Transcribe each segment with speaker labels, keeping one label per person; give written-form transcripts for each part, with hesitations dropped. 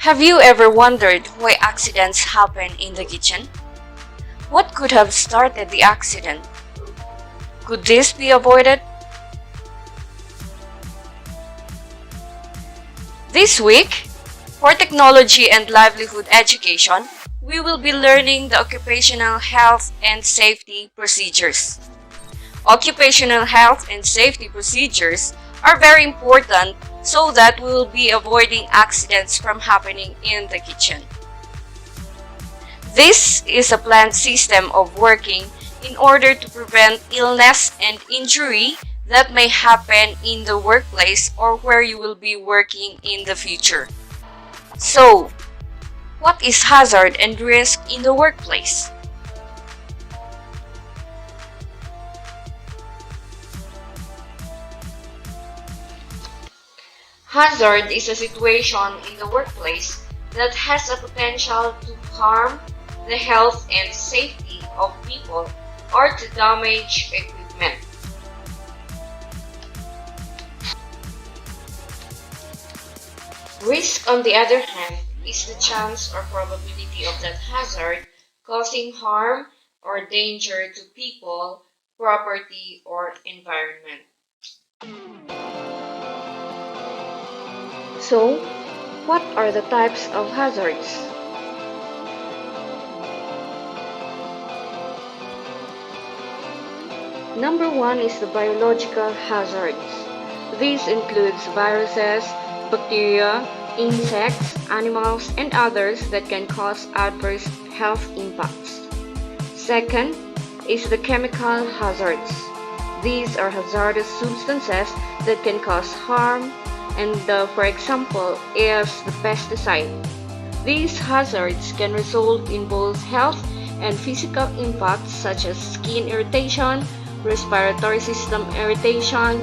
Speaker 1: Have you ever wondered why accidents happen in the kitchen? What could have started the accident? Could this be avoided? This week, for technology and livelihood education, we will be learning the occupational health and safety procedures. Occupational health and safety procedures are very important so that we will be avoiding accidents from happening in the kitchen. This is a planned system of working in order to prevent illness and injury that may happen in the workplace or where you will be working in the future. So, what is hazard and risk in the workplace? Hazard is a situation in the workplace that has a potential to harm the health and safety of people or to damage equipment. Risk, on the other hand, is the chance or probability of that hazard causing harm or danger to people, property, or environment. So, what are the types of hazards? Number one is the biological hazards. This includes viruses, bacteria, insects, animals, and others that can cause adverse health impacts. Second is the chemical hazards. These are hazardous substances that can cause harm, and for example is the pesticide. These hazards can result in both health and physical impacts such as skin irritation, respiratory system irritation,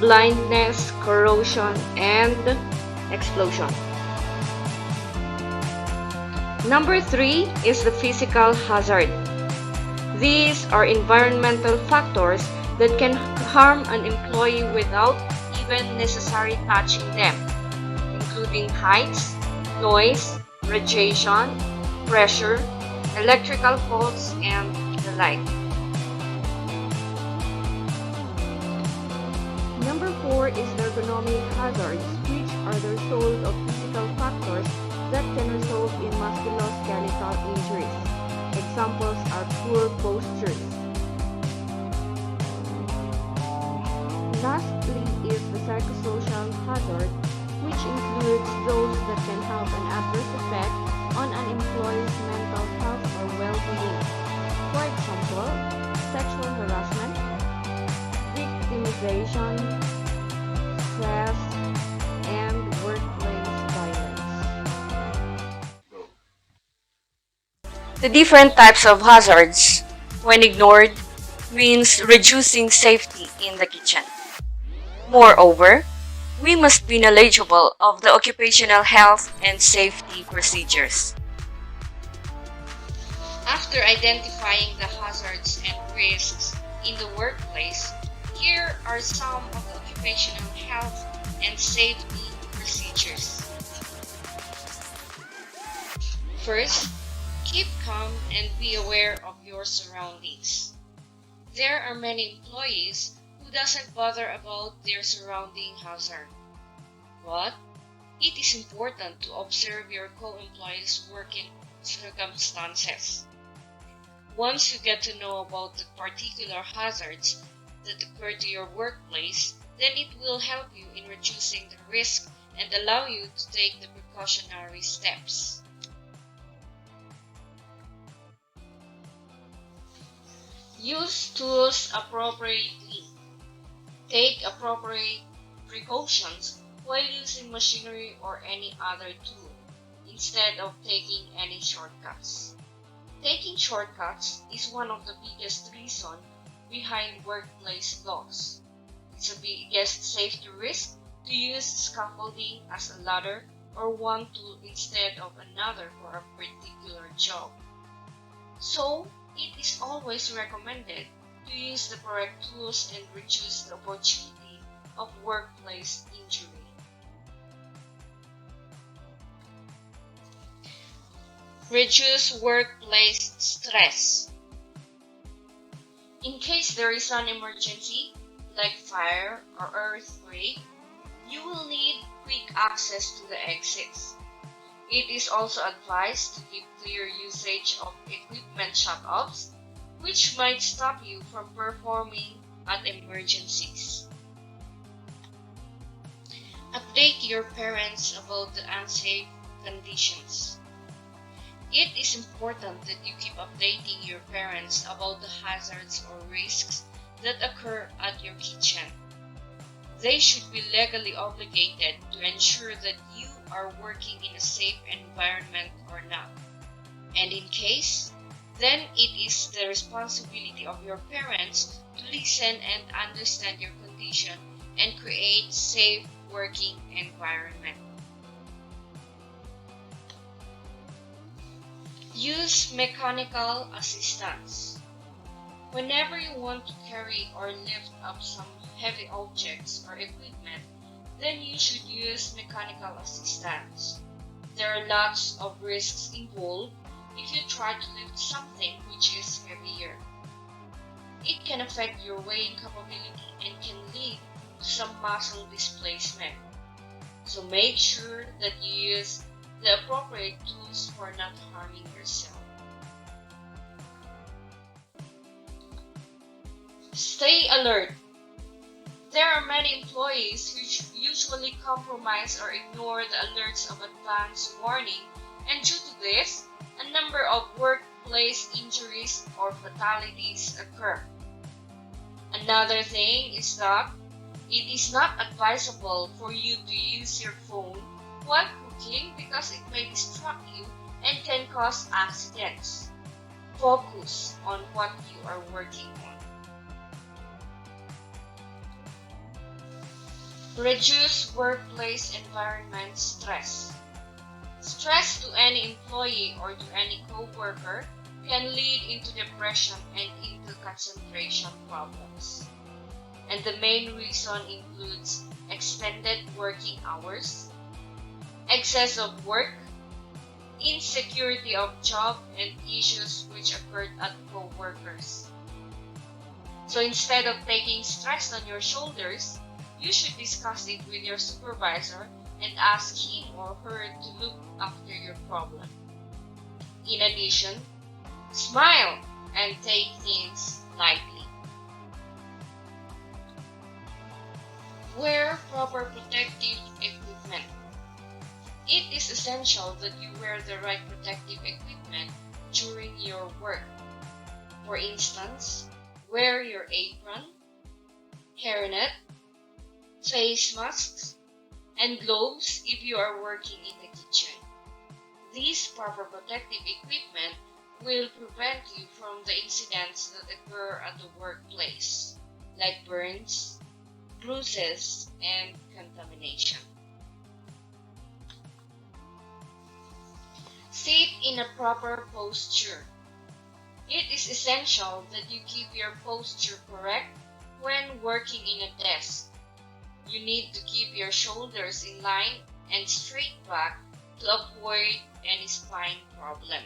Speaker 1: blindness, corrosion, and explosion. Number three is the physical hazard. These are environmental factors that can harm an employee without even necessarily touching them, including heights, noise, radiation, pressure, electrical faults, and the like. Number four is the ergonomic hazards, which are the result of physical factors that can result in musculoskeletal injuries. Examples are poor postures. Lastly is the psychosocial hazard, which includes those that can have an adverse effect on an employee's mental health or well-being. For example, sexual harassment, victimization, stress, and workplace violence. The different types of hazards, when ignored, means reducing safety in the kitchen. Moreover, we must be knowledgeable of the occupational health and safety procedures. After identifying the hazards and risks in the workplace, here are some of the occupational health and safety procedures. First, keep calm and be aware of your surroundings. There are many employees who doesn't bother about their surrounding hazard. But it is important to observe your co-employees' working circumstances. Once you get to know about the particular hazards that occur to your workplace, then it will help you in reducing the risk and allow you to take the precautionary steps. Use tools appropriately. Take appropriate precautions while using machinery or any other tool, instead of taking any shortcuts. Taking shortcuts is one of the biggest reasons behind workplace loss. It's the biggest safety risk to use scaffolding as a ladder or one tool instead of another for a particular job. So, it is always recommended to use the correct tools and reduce the opportunity of workplace injury. Reduce workplace stress. In case there is an emergency, like fire or earthquake, you will need quick access to the exits. It is also advised to keep clear usage of equipment shut-offs, which might stop you from performing at emergencies. Update your parents about the unsafe conditions. It is important that you keep updating your parents about the hazards or risks that occur at your kitchen. They should be legally obligated to ensure that you are working in a safe environment or not. And in case, then it is the responsibility of your parents to listen and understand your condition and create safe working environment. Use mechanical assistance. Whenever you want to carry or lift up some heavy objects or equipment, then you should use mechanical assistance. There are lots of risks involved if you try to lift something which is heavier. It can affect your weighing capability and can lead to some muscle displacement. So make sure that you use the appropriate tools for not harming yourself. Stay alert. There are many employees who usually compromise or ignore the alerts of advance warning, and due to this, a number of workplace injuries or fatalities occur. Another thing is that it is not advisable for you to use your phone while cooking because it may distract you and can cause accidents. Focus on what you are working on. Reduce workplace environment stress. Stress to any employee or to any co-worker can lead into depression and into concentration problems. And the main reason includes extended working hours, excess of work, insecurity of job, and issues which occurred at co-workers. So instead of taking stress on your shoulders, you should discuss it with your supervisor and ask him or her to look after your problem. In addition, smile and take things lightly. Wear proper protective equipment. It is essential that you wear the right protective equipment during your work. For instance, wear your apron, hairnet, face masks, and gloves if you are working in the kitchen. These proper protective equipment will prevent you from the incidents that occur at the workplace, like burns, bruises, and contamination. Sit in a proper posture. It is essential that you keep your posture correct when working in a desk. You need to keep your shoulders in line and straight back to avoid any spine problem.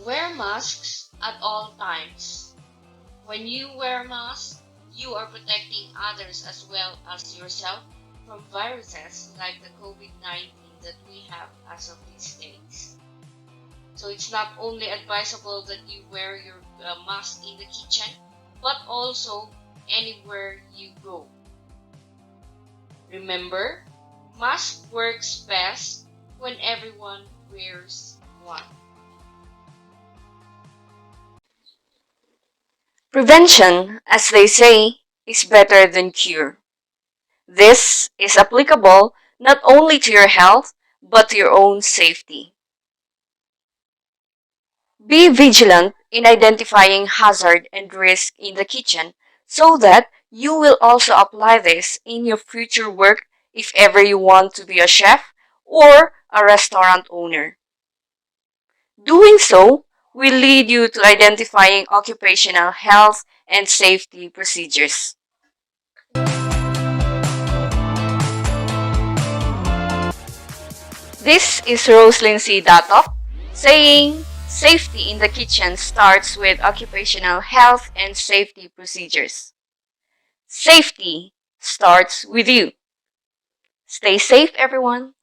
Speaker 1: Wear masks at all times. When you wear masks, you are protecting others as well as yourself from viruses like the COVID-19 that we have as of these days. So it's not only advisable that you wear your mask in the kitchen, but also anywhere you go. Remember, mask works best when everyone wears one. Prevention, as they say, is better than cure. This is applicable not only to your health, but to your own safety. Be vigilant in identifying hazard and risk in the kitchen so that you will also apply this in your future work if ever you want to be a chef or a restaurant owner. Doing so will lead you to identifying occupational health and safety procedures.
Speaker 2: This is Roselyn Datoc saying safety in the kitchen starts with occupational health and safety procedures. Safety starts with you. Stay safe, everyone.